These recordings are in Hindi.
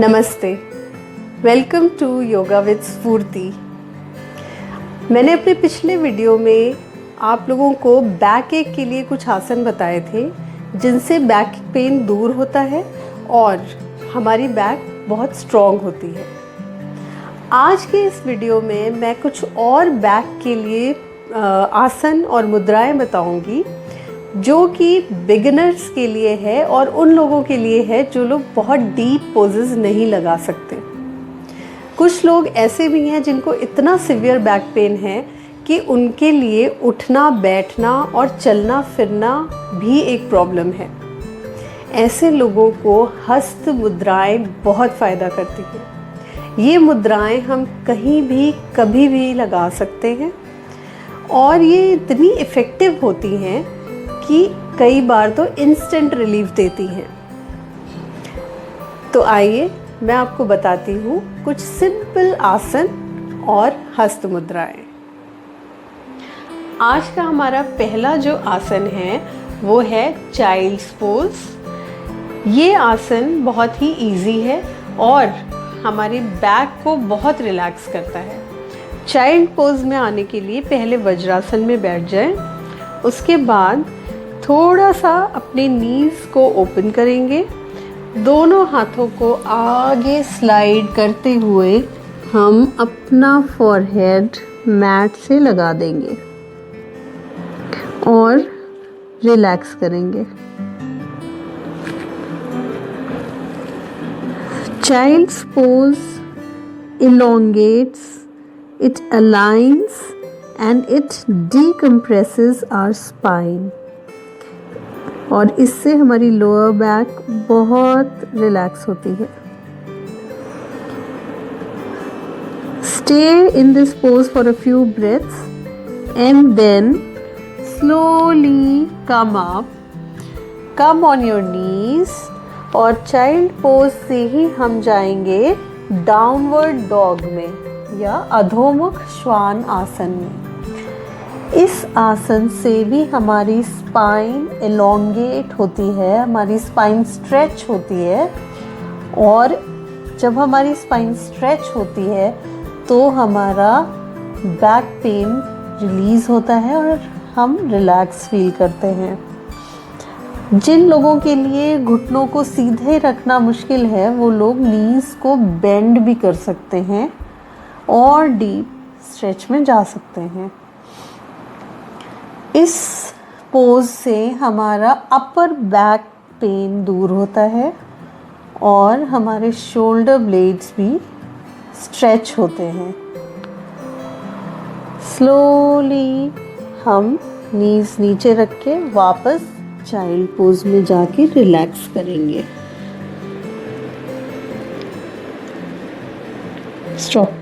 नमस्ते, वेलकम टू योगा विद स्फूर्ति। मैंने अपने पिछले वीडियो में आप लोगों को बैक एक के लिए कुछ आसन बताए थे जिनसे बैक पेन दूर होता है और हमारी बैक बहुत स्ट्रॉन्ग होती है। आज के इस वीडियो में मैं कुछ और बैक के लिए आसन और मुद्राएं बताऊंगी जो कि बिगिनर्स के लिए है और उन लोगों के लिए है जो लोग बहुत डीप पोजेस नहीं लगा सकते। कुछ लोग ऐसे भी हैं जिनको इतना सिवियर बैक पेन है कि उनके लिए उठना बैठना और चलना फिरना भी एक प्रॉब्लम है। ऐसे लोगों को हस्त मुद्राएं बहुत फ़ायदा करती हैं। ये मुद्राएं हम कहीं भी कभी भी लगा सकते हैं और ये इतनी इफ़ेक्टिव होती हैं कि कई बार तो इंस्टेंट रिलीफ देती हैं। तो आइए मैं आपको बताती हूँ कुछ सिंपल आसन और हस्त मुद्राएं। आज का हमारा पहला जो आसन है वो है चाइल्ड्स पोज। ये आसन बहुत ही इजी है और हमारी बैक को बहुत रिलैक्स करता है। चाइल्ड पोज में आने के लिए पहले वज्रासन में बैठ जाएं, उसके बाद थोड़ा सा अपने नीज को ओपन करेंगे। दोनों हाथों को आगे स्लाइड करते हुए हम अपना फॉरहेड मैट से लगा देंगे और रिलैक्स करेंगे। Child's pose elongates, it aligns and it decompresses our spine और इससे हमारी लोअर बैक बहुत रिलैक्स होती है। Stay in this pose for a few breaths and then slowly come up, come on your knees और चाइल्ड पोज से ही हम जाएंगे डाउनवर्ड डॉग में या अधोमुख श्वान आसन में। इस आसन से भी हमारी स्पाइन एलोंगेट होती है, हमारी स्पाइन स्ट्रेच होती है और जब हमारी स्पाइन स्ट्रेच होती है तो हमारा बैक पेन रिलीज़ होता है और हम रिलैक्स फील करते हैं। जिन लोगों के लिए घुटनों को सीधे रखना मुश्किल है वो लोग नीज को बेंड भी कर सकते हैं और डीप स्ट्रेच में जा सकते हैं। इस पोज से हमारा अपर बैक पेन दूर होता है और हमारे शोल्डर ब्लेड्स भी स्ट्रेच होते हैं। स्लोली हम नीज नीचे रख के वापस चाइल्ड पोज में जाके रिलैक्स करेंगे। स्टॉप।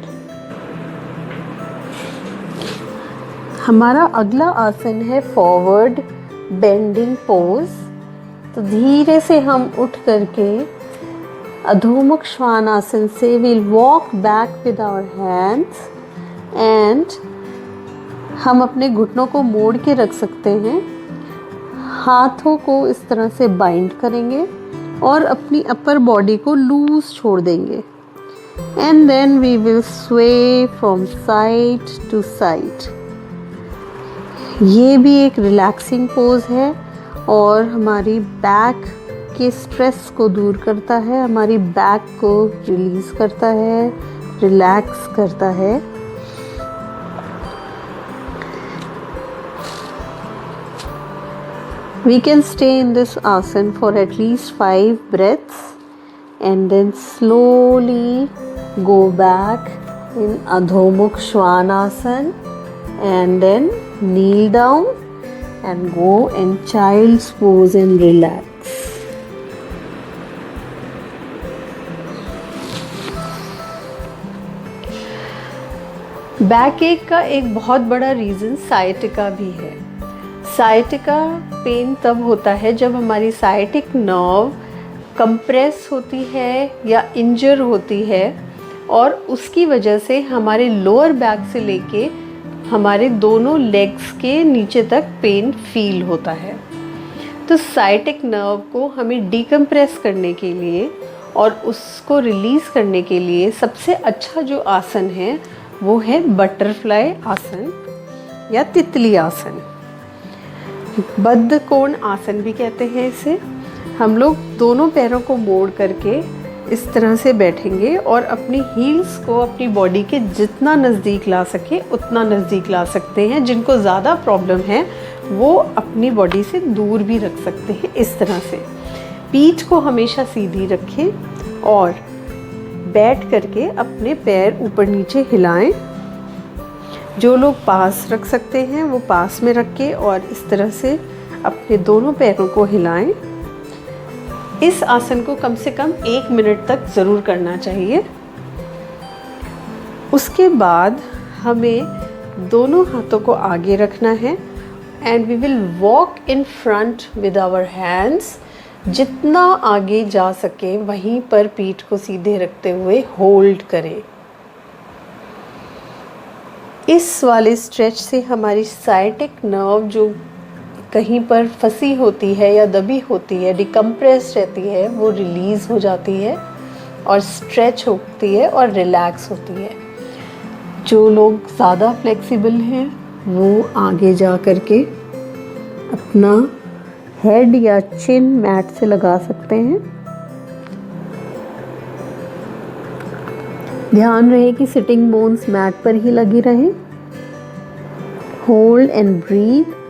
हमारा अगला आसन है फॉरवर्ड बेंडिंग पोज। तो धीरे से हम उठ करके अधोमुख श्वान आसन से will walk back with our hands and हम अपने घुटनों को मोड़ के रख सकते हैं। हाथों को इस तरह से बाइंड करेंगे और अपनी अपर बॉडी को लूज छोड़ देंगे एंड देन वी विल स्वे फ्रॉम साइड टू साइड। ये भी एक रिलैक्सिंग पोज है और हमारी बैक के स्ट्रेस को दूर करता है, हमारी बैक को रिलीज़ करता है, रिलैक्स करता है। We can stay in this asan for at least 5 breaths and then slowly go back in Adhomukh Shwanasan and then kneel down and go in child's pose and relax. Back एक का एक बहुत बड़ा रीज़न साइटिका भी है। साइटिका पेन तब होता है जब हमारी साइटिक नर्व कंप्रेस होती है या इंजर होती है और उसकी वजह से हमारे लोअर बैक से लेके हमारे दोनों लेग्स के नीचे तक पेन फील होता है। तो साइटिक नर्व को हमें डिकम्प्रेस करने के लिए और उसको रिलीज़ करने के लिए सबसे अच्छा जो आसन है वो है बटरफ्लाई आसन या तितली आसन। बद्ध कोण आसन भी कहते हैं इसे। हम लोग दोनों पैरों को मोड़ करके इस तरह से बैठेंगे और अपनी हील्स को अपनी बॉडी के जितना नज़दीक ला सके उतना नज़दीक ला सकते हैं। जिनको ज़्यादा प्रॉब्लम है वो अपनी बॉडी से दूर भी रख सकते हैं। इस तरह से पीठ को हमेशा सीधी रखें और बैठ करके अपने पैर ऊपर नीचे हिलाएं। जो लोग पास रख सकते हैं वो पास में रख के और इस तरह से अपने दोनों पैरों को हिलाएं। इस आसन को कम से कम 1 मिनट तक ज़रूर करना चाहिए। उसके बाद हमें दोनों हाथों को आगे रखना है and we will walk in front with our hands. जितना आगे जा सके वहीं पर पीठ को सीधे रखते हुए होल्ड करें। इस वाले स्ट्रेच से हमारी साइटिक नर्व जो कहीं पर फंसी होती है या दबी होती है, डिकम्प्रेस रहती है, वो रिलीज़ हो जाती है और स्ट्रेच होती है और रिलैक्स होती है। जो लोग ज़्यादा फ्लेक्सिबल हैं वो आगे जा कर के अपना हेड या चिन मैट से लगा सकते हैं। ध्यान रहे कि सिटिंग बोन्स मैट पर ही लगी रहे। Hold and breathe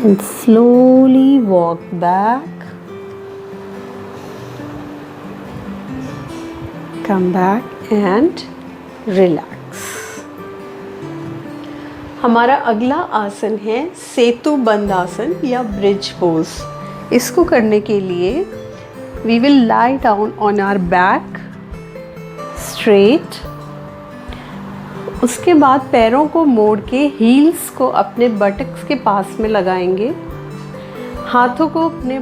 and slowly walk back. Come back and relax. हमारा अगला आसन है सेतु बंद आसन या ब्रिज पोज। इसको करने के लिए we will lie down on our back straight. उसके बाद पैरों को मोड़ के हील्स को अपने बटक्स के पास में लगाएंगे। हाथों को अपने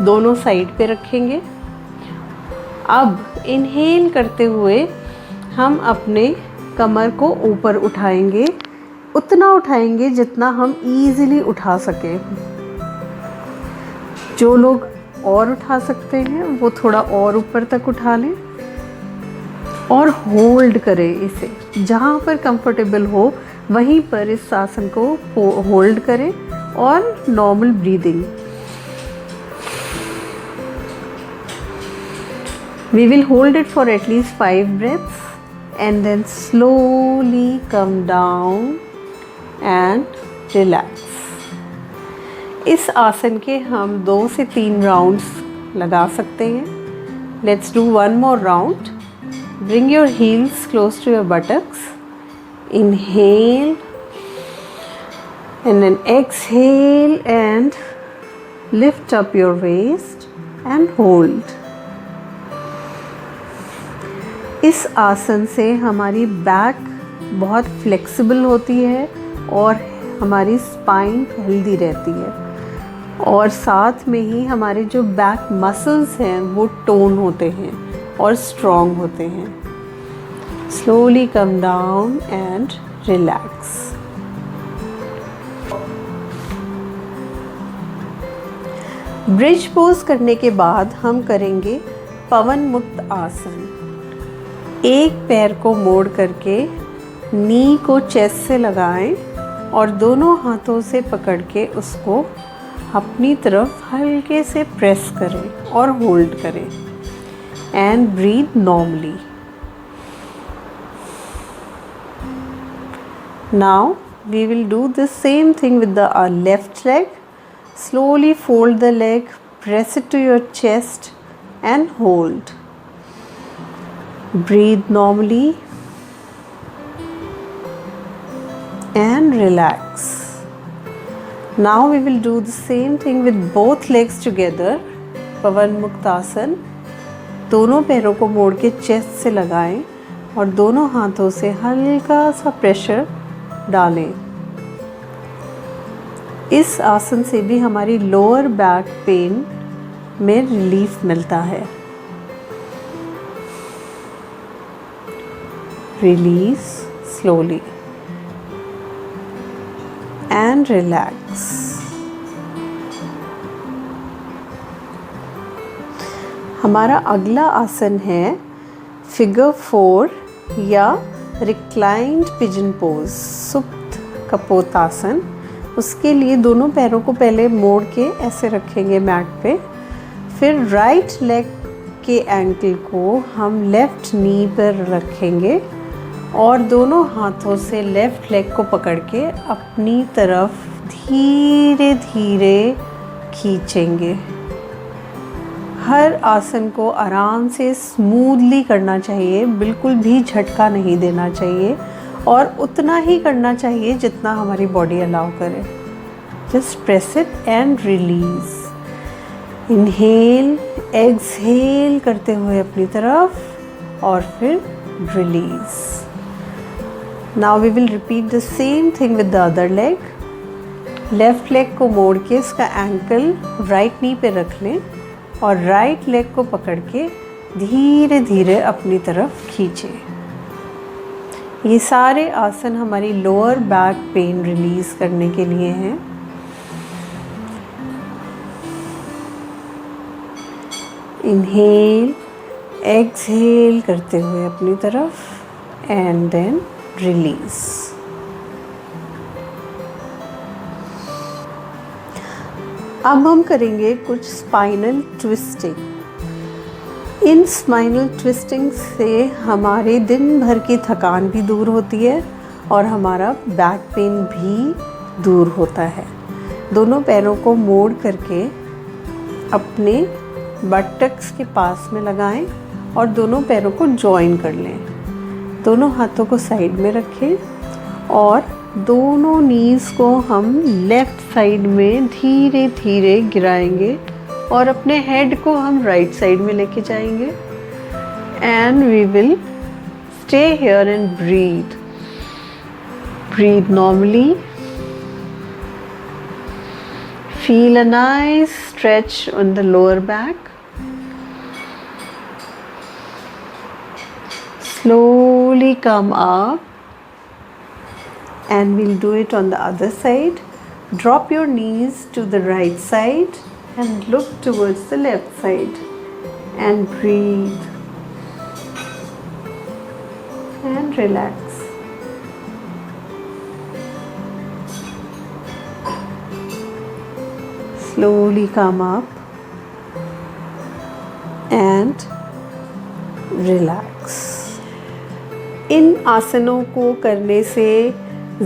दोनों साइड पे रखेंगे। अब इनहेल करते हुए हम अपने कमर को ऊपर उठाएंगे। उतना उठाएंगे जितना हम इजीली उठा सकें। जो लोग और उठा सकते हैं वो थोड़ा और ऊपर तक उठा लें और होल्ड करें इसे। जहाँ पर कंफर्टेबल हो वहीं पर इस आसन को होल्ड करें और normal breathing. We will hold it for at least 5 breaths and then slowly come down and relax. इस आसन के हम 2 से 3 राउंड्स लगा सकते हैं। Let's do one more round. Bring your heels close to your buttocks. Inhale and then exhale and lift up your waist and hold. इस आसन से हमारी बैक बहुत फ्लेक्सिबल होती है और हमारी स्पाइन हेल्दी रहती है और साथ में ही हमारे जो बैक मसल्स हैं वो टोन होते हैं और स्ट्रॉन्ग होते हैं। Slowly come down and relax. Bridge pose करने के बाद हम करेंगे पवन मुक्त आसन। एक पैर को मोड़ करके नी को चेस्ट से लगाएं और दोनों हाथों से पकड़ के उसको अपनी तरफ हल्के से प्रेस करें और होल्ड करें and breathe normally. Now we will do the same thing with the left leg. Slowly fold the leg, press it to your chest and hold. Breathe normally and relax. Now we will do the same thing with both legs together. पवन मुक्त आसन। दोनों पैरों को मोड़ के चेस्ट से लगाएं और दोनों हाथों से हल्का सा प्रेशर डालें। इस आसन से भी हमारी लोअर बैक पेन में रिलीफ मिलता है। Release slowly and relax. हमारा अगला आसन है फिगर 4 या रिक्लाइंड पिजन पोज, सुप्त कपोतासन। उसके लिए दोनों पैरों को पहले मोड़ के ऐसे रखेंगे मैट पे, फिर राइट लेग के एंकल को हम लेफ़्ट नी पर रखेंगे और दोनों हाथों से लेफ़्ट लेग को पकड़ के अपनी तरफ धीरे धीरे खींचेंगे। हर आसन को आराम से स्मूथली करना चाहिए, बिल्कुल भी झटका नहीं देना चाहिए और उतना ही करना चाहिए जितना हमारी बॉडी अलाउ करे। Just press it and release. Inhale, exhale करते हुए अपनी तरफ और फिर release. Now we will repeat the same thing with the other leg. Left leg को मोड़ के इसका एंकल राइट नी पे रख लें और राइट लेग को पकड़ के धीरे धीरे अपनी तरफ खींचें। ये सारे आसन हमारी लोअर बैक पेन रिलीज़ करने के लिए हैं। इनहेल, एक्सहेल करते हुए अपनी तरफ एंड देन रिलीज। अब हम करेंगे कुछ स्पाइनल ट्विस्टिंग। इन स्पाइनल ट्विस्टिंग से हमारे दिन भर की थकान भी दूर होती है और हमारा बैक पेन भी दूर होता है। दोनों पैरों को मोड़ करके अपने बटक्स के पास में लगाएं और दोनों पैरों को जॉइन कर लें। दोनों हाथों को साइड में रखें और दोनों नीज़ को हम लेफ़्ट साइड में धीरे धीरे गिराएंगे और अपने हेड को हम राइट साइड में लेके जाएंगे। And we will stay here and breathe. Breathe normally. Feel a nice stretch on the lower back. Slowly come up and we'll do it on the other side. Drop your knees to the right side and look towards the left side and breathe and relax. Slowly come up and relax. इन आसनों को करने से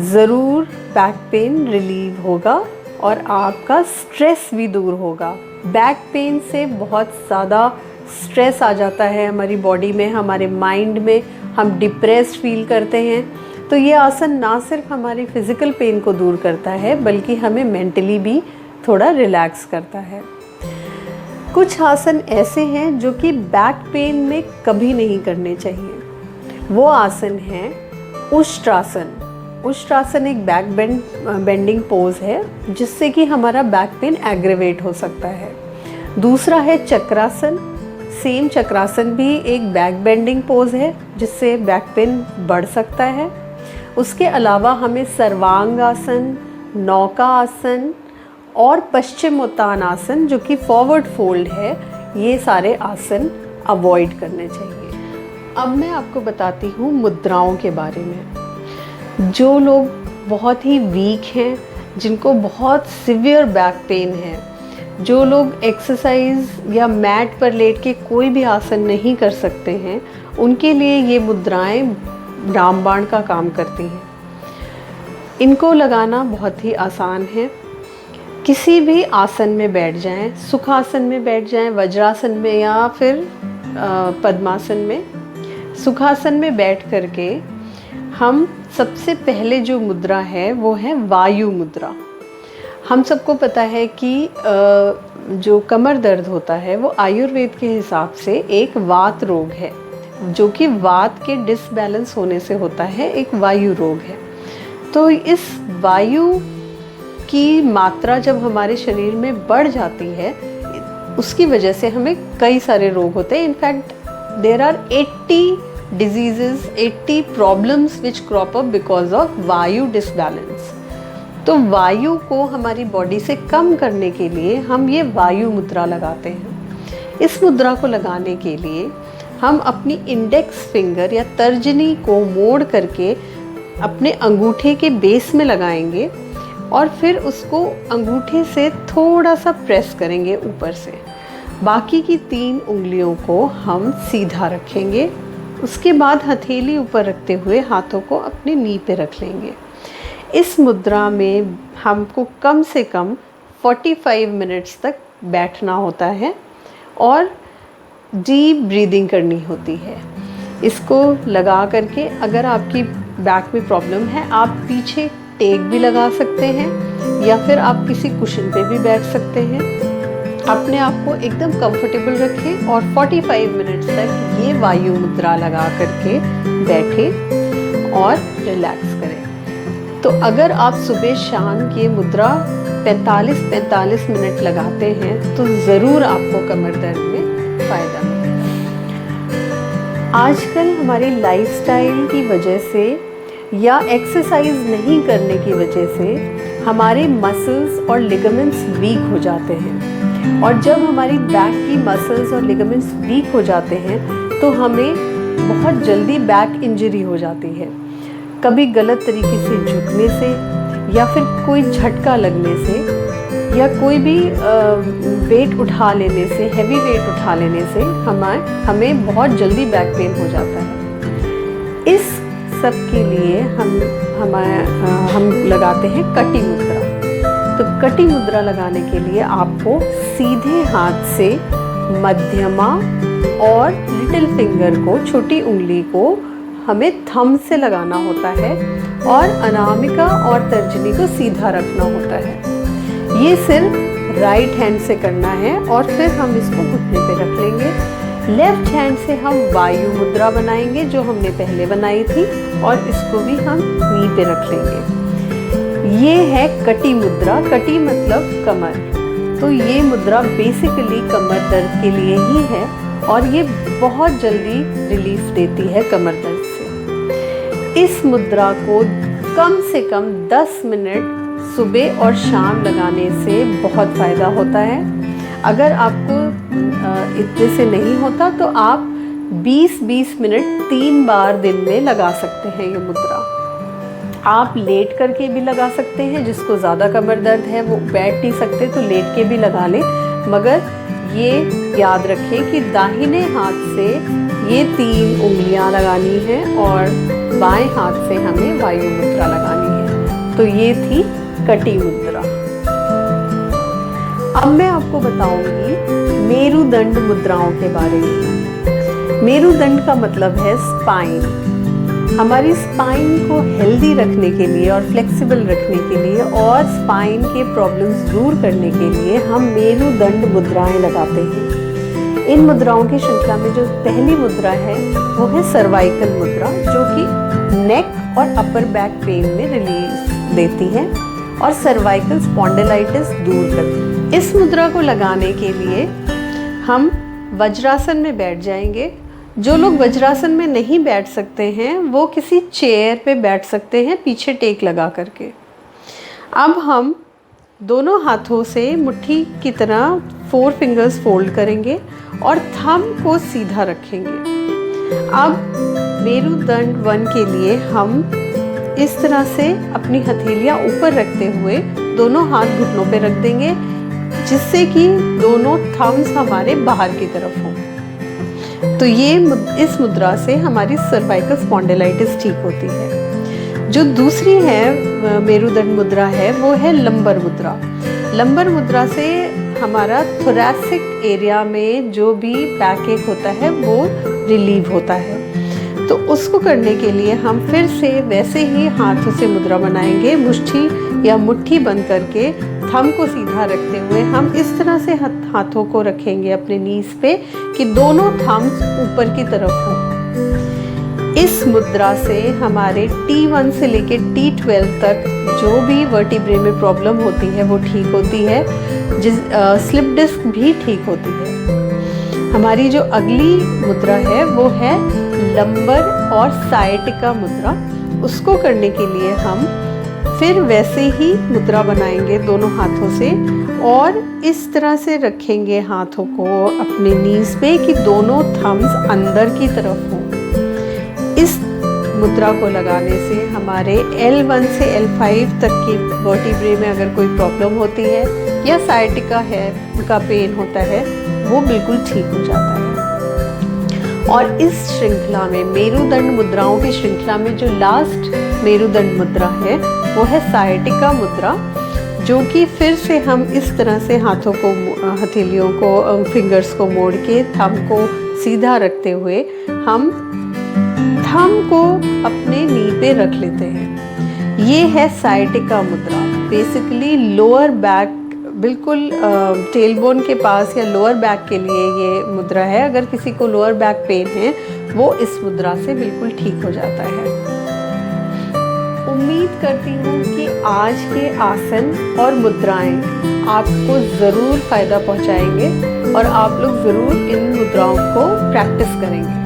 ज़रूर बैक पेन रिलीव होगा और आपका स्ट्रेस भी दूर होगा। बैक पेन से बहुत ज़्यादा स्ट्रेस आ जाता है हमारी बॉडी में, हमारे माइंड में, हम डिप्रेस्ड फील करते हैं। तो ये आसन ना सिर्फ हमारी फ़िज़िकल पेन को दूर करता है बल्कि हमें मेंटली भी थोड़ा रिलैक्स करता है। कुछ आसन ऐसे हैं जो कि बैक पेन में कभी नहीं करने चाहिए। वो आसन है उष्ट्रासन। उष्ट्रासन एक बैक बेंडिंग पोज है जिससे कि हमारा बैक पेन एग्रेवेट हो सकता है। दूसरा है चक्रासन। सेम चक्रासन भी एक बैक बेंडिंग पोज है जिससे बैक पेन बढ़ सकता है। उसके अलावा हमें सर्वांगासन, नौका आसन और पश्चिमोत्तानासन जो कि फॉरवर्ड फोल्ड है, ये सारे आसन अवॉइड करने चाहिए। अब मैं आपको बताती हूँ मुद्राओं के बारे में। जो लोग बहुत ही वीक हैं, जिनको बहुत सिवियर बैक पेन है, जो लोग एक्सरसाइज या मैट पर लेट के कोई भी आसन नहीं कर सकते हैं, उनके लिए ये मुद्राएं रामबाण का काम करती हैं। इनको लगाना बहुत ही आसान है। किसी भी आसन में बैठ जाएं, सुखासन में बैठ जाएं, वज्रासन में या फिर पद्मासन में। सुखासन में बैठ करके हम सबसे पहले जो मुद्रा है वो है वायु मुद्रा। हम सबको पता है कि जो कमर दर्द होता है वो आयुर्वेद के हिसाब से एक वात रोग है, जो कि वात के डिसबैलेंस होने से होता है, एक वायु रोग है। तो इस वायु की मात्रा जब हमारे शरीर में बढ़ जाती है, उसकी वजह से हमें कई सारे रोग होते हैं। In fact there are 80 diseases, 80 problems which crop up because of वायु डिसबैलेंस। तो वायु को हमारी बॉडी से कम करने के लिए हम ये वायु मुद्रा लगाते हैं। इस मुद्रा को लगाने के लिए हम अपनी इंडेक्स फिंगर या तर्जनी को मोड़ करके अपने अंगूठे के बेस में लगाएंगे और फिर उसको अंगूठे से थोड़ा सा प्रेस करेंगे ऊपर से। बाकी की 3 उंगलियों को हम सीधा रखेंगे। उसके बाद हथेली ऊपर रखते हुए हाथों को अपने नी पे रख लेंगे। इस मुद्रा में हमको कम से कम 45 मिनट्स तक बैठना होता है और डीप ब्रीदिंग करनी होती है। इसको लगा करके अगर आपकी बैक में प्रॉब्लम है, आप पीछे टेक भी लगा सकते हैं या फिर आप किसी कुशन पे भी बैठ सकते हैं। अपने आप को एकदम कंफर्टेबल रखें और 45 मिनट्स तक ये वायु मुद्रा लगा करके बैठें और रिलैक्स करें। तो अगर आप सुबह शाम ये मुद्रा 45-45 मिनट लगाते हैं तो ज़रूर आपको कमर दर्द में फ़ायदा मिलेगा। आजकल हमारी लाइफस्टाइल की वजह से या एक्सरसाइज नहीं करने की वजह से हमारे मसल्स और लिगामेंट्स वीक हो जाते हैं और जब हमारी बैक की मसल्स और लिगामेंट्स वीक हो जाते हैं तो हमें बहुत जल्दी बैक इंजरी हो जाती है। कभी गलत तरीके से झुकने से या फिर कोई झटका लगने से या कोई भी वेट उठा लेने से, हैवी वेट उठा लेने से हमें बहुत जल्दी बैक पेन हो जाता है। इस सब के लिए हम लगाते हैं कटी मुद्रा। तो कटी मुद्रा लगाने के लिए आपको सीधे हाथ से मध्यमा और लिटिल फिंगर को, छोटी उंगली को हमें थंब से लगाना होता है और अनामिका और तर्जनी को सीधा रखना होता है। ये सिर्फ राइट हैंड से करना है और फिर हम इसको घुटने पे रख लेंगे। लेफ्ट हैंड से हम वायु मुद्रा बनाएंगे जो हमने पहले बनाई थी और इसको भी हम नी पे रख लेंगे। ये है कटी मुद्रा। कटी मतलब कमर। तो ये मुद्रा बेसिकली कमर दर्द के लिए ही है और ये बहुत जल्दी रिलीफ देती है कमर दर्द से। इस मुद्रा को कम से कम 10 मिनट सुबह और शाम लगाने से बहुत फ़ायदा होता है। अगर आपको इतने से नहीं होता तो आप 20-20 मिनट 3 बार दिन में लगा सकते हैं ये मुद्रा। आप लेट करके भी लगा सकते हैं, जिसको ज़्यादा कमर दर्द है वो बैठ नहीं सकते तो लेट के भी लगा लें, मगर ये याद रखें कि दाहिने हाथ से ये 3 उंगलियां लगानी है और बाएं हाथ से हमें वायु मुद्रा लगानी है। तो ये थी कटी मुद्रा। अब मैं आपको बताऊंगी मेरुदंड मुद्राओं के बारे में। मेरुदंड का मतलब है स्पाइन। हमारी स्पाइन को हेल्दी रखने के लिए और फ्लेक्सिबल रखने के लिए और स्पाइन के प्रॉब्लम्स दूर करने के लिए हम मेरुदंड मुद्राएं लगाते हैं। इन मुद्राओं की श्रृंखला में जो पहली मुद्रा है वो है सर्वाइकल मुद्रा, जो कि नेक और अपर बैक पेन में रिलीफ देती है और सर्वाइकल स्पॉन्डिलाइटिस दूर करती है। इस मुद्रा को लगाने के लिए हम वज्रासन में बैठ जाएंगे। जो लोग वज्रासन में नहीं बैठ सकते हैं वो किसी चेयर पे बैठ सकते हैं पीछे टेक लगा करके। अब हम दोनों हाथों से मुट्ठी की तरह 4 फिंगर्स फोल्ड करेंगे और थंब को सीधा रखेंगे। अब मेरुदंड 1 के लिए हम इस तरह से अपनी हथेलियां ऊपर रखते हुए दोनों हाथ घुटनों पे रख देंगे, जिससे कि दोनों थंब्स हमारे बाहर की तरफ हों। तो ये इस मुद्रा से हमारी सर्वाइकल स्पॉन्डिलाइटिस ठीक होती है। जो दूसरी है मेरुदंड मुद्रा है वो है लंबर मुद्रा। लंबर मुद्रा से हमारा थोरैसिक एरिया में जो भी बैक एक होता है वो रिलीव होता है। तो उसको करने के लिए हम फिर से वैसे ही हाथों से मुद्रा बनाएंगे। मुट्ठी या मुट्ठी बंद करके थंब को सीधा रखते हुए हम इस तरह से हाथों को रखेंगे अपने नीज पे कि दोनों थंब्स ऊपर की तरफ हों। इस मुद्रा से हमारे T1 से लेके T12 तक जो भी वर्टिब्रे में प्रॉब्लम होती है वो ठीक होती है, स्लिप डिस्क भी ठीक होती है। हमारी जो अगली मुद्रा है वो है लंबर और साइटिका मुद्रा। उसको करने के लिए हम फिर वैसे ही मुद्रा बनाएंगे दोनों हाथों से और इस तरह से रखेंगे हाथों को अपने नीज पे कि दोनों थम्स अंदर की तरफ हों। इस मुद्रा को लगाने से हमारे L1 से L5 तक की वर्टिब्रे में अगर कोई प्रॉब्लम होती है या साइटिका है का पेन होता है वो बिल्कुल ठीक हो जाता है। और इस श्रृंखला में मेरुदंड मुद्राओं की श्रृंखला में जो लास्ट मेरुदंड मुद्रा है वो है साइटिका मुद्रा, जो कि फिर से हम इस तरह से हाथों को, हथेलियों को, फिंगर्स को मोड़ के थंब को सीधा रखते हुए हम थंब को अपने नी पे रख लेते हैं। ये है साइटिका मुद्रा। बेसिकली लोअर बैक, बिल्कुल टेलबोन के पास या लोअर बैक के लिए ये मुद्रा है। अगर किसी को लोअर बैक पेन है वो इस मुद्रा से बिल्कुल ठीक हो जाता है। उम्मीद करती हूँ कि आज के आसन और मुद्राएं आपको ज़रूर फ़ायदा पहुँचाएंगे और आप लोग ज़रूर इन मुद्राओं को प्रैक्टिस करेंगे।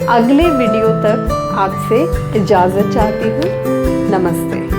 अगले वीडियो तक आपसे इजाज़त चाहती हूँ। नमस्ते।